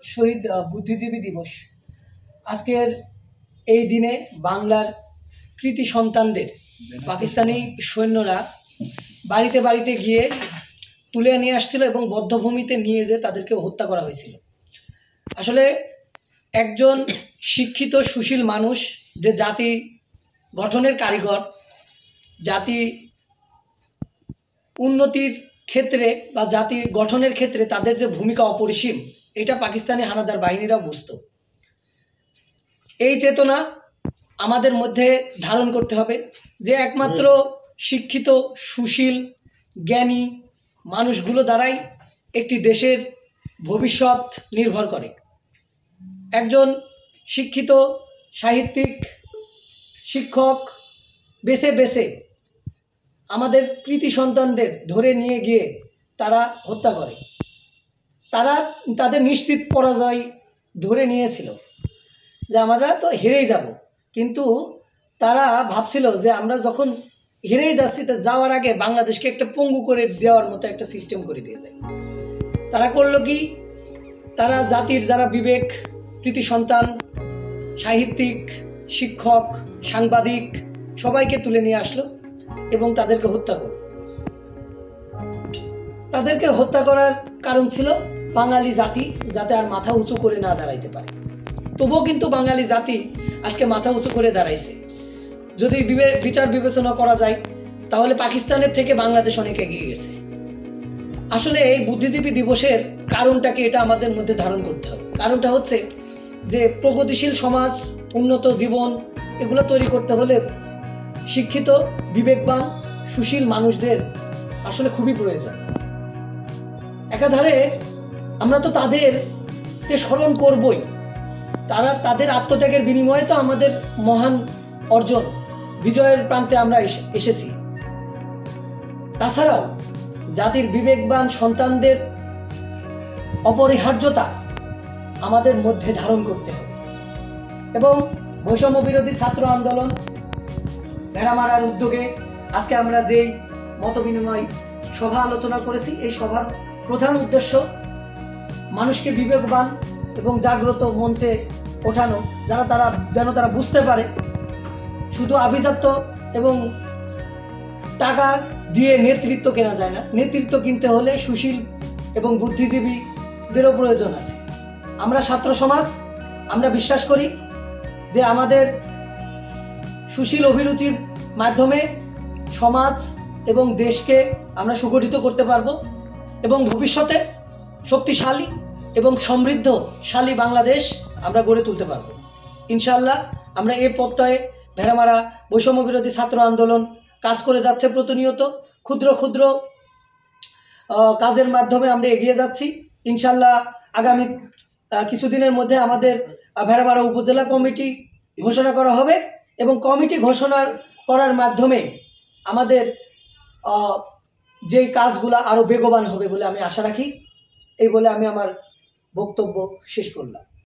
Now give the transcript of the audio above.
শহীদ বুদ্ধিজীবী দিবস। আজকের এই দিনে বাংলার কৃতি সন্তানদের পাকিস্তানি সৈন্যরা বাড়িতে বাড়িতে গিয়ে তুলে নিয়ে আসছিল এবং বধ্যভূমিতে নিয়ে যেয়ে তাদেরকে হত্যা করা হয়েছিল। আসলে একজন শিক্ষিত সুশীল মানুষ যে জাতি গঠনের কারিগর, জাতি উন্নতির ক্ষেত্রে বা জাতি গঠনের ক্ষেত্রে তাদের যে ভূমিকা অপরিসীম, এটা পাকিস্তানি হানাদার বাহিনীরাও বুঝত। এই চেতনা আমাদের মধ্যে ধারণ করতে হবে যে একমাত্র শিক্ষিত সুশীল জ্ঞানী মানুষগুলো দ্বারাই একটি দেশের ভবিষ্যৎ নির্ভর করে। একজন শিক্ষিত সাহিত্যিক শিক্ষক বেছে বেছে আমাদের কৃতি সন্তানদের ধরে নিয়ে গিয়ে তারা হত্যা করে। তারা তাদের নিশ্চিত পরাজয় ধরে নিয়েছিল যে আমরা তো হেরেই যাব, কিন্তু তারা ভাবছিল যে আমরা যখন হেরেই যাচ্ছি তো যাওয়ার আগে বাংলাদেশকে একটা পঙ্গু করে দেওয়ার মতো একটা সিস্টেম করে দিয়ে যায়। তারা করলো কি, তারা জাতির যারা বিবেক কৃতি সন্তান সাহিত্যিক শিক্ষক সাংবাদিক সবাইকে তুলে নিয়ে আসলো এবং তাদেরকে হত্যা করল। তাদেরকে হত্যা করার কারণ ছিল বাঙালি জাতি যাতে আর মাথা উঁচু করে না দাঁড়াইতে পারে। তবুও কিন্তু বাঙালি জাতি আজকে মাথা উঁচু করে দাঁড়াইছে। যদি বিচার বিবেচনা করা যায় তাহলে পাকিস্তানের থেকে বাংলাদেশ অনেক এগিয়ে গেছে। আসলে এই বুদ্ধিজীবী দিবসের কারণটাকে এটা আমাদের মধ্যে ধারণ করতে হবে। কারণটা হচ্ছে যে প্রগতিশীল সমাজ, উন্নত জীবন এগুলো তৈরি করতে হলে শিক্ষিত বিবেকবান সুশীল মানুষদের আসলে খুবই প্রয়োজন। একাধারে আমরা তো তাদেরকে স্মরণ করবই, তাদের আত্মত্যাগের বিনিময়ে তো আমাদের মহান অর্জন বিজয়ের প্রান্তে আমরা এসেছি। তাছাড়াও জাতির বিবেকবান সন্তানদের অপরিহার্যতা আমাদের মধ্যে ধারণ করতে হবে এবং বৈষম্য বিরোধী ছাত্র আন্দোলন ভেড়ামারার উদ্যোগে আজকে আমরা যেই মত বিনিময় সভা আলোচনা করেছি, এই সভার প্রধান উদ্দেশ্য মানুষকে বিবেকবান এবং জাগ্রত মঞ্চে ওঠানো, যেন তারা বুঝতে পারে শুধু আভিজাত্য এবং টাকা দিয়ে নেতৃত্ব কেনা যায় না, নেতৃত্ব কিনতে হলে সুশীল এবং বুদ্ধিজীবীদেরও প্রয়োজন আছে। আমরা ছাত্র সমাজ, আমরা বিশ্বাস করি যে আমাদের সুশীল অভিরুচির মাধ্যমে সমাজ এবং দেশকে আমরা সুগঠিত করতে পারবো এবং ভবিষ্যতে শক্তিশালী এবং সমৃদ্ধশালী বাংলাদেশ আমরা গড়ে তুলতে পারবো ইনশাআল্লাহ। আমরা এই প্রত্যয়ে ভেড়ামারা বৈষম্য বিরোধী ছাত্র আন্দোলন কাজ করে যাচ্ছে। প্রতিনিয়ত ক্ষুদ্র ক্ষুদ্র কাজের মাধ্যমে আমরা এগিয়ে যাচ্ছি ইনশাআল্লাহ। আগামী কিছুদিনের মধ্যে আমাদের ভেড়ামারা উপজেলা কমিটি ঘোষণা করা হবে এবং কমিটি ঘোষণা করার মাধ্যমে আমাদের যে কাজগুলো আরো বেগবান হবে বলে আমি আশা রাখি। এই বলে আমি আমার বক্তব্য শেষ করলাম।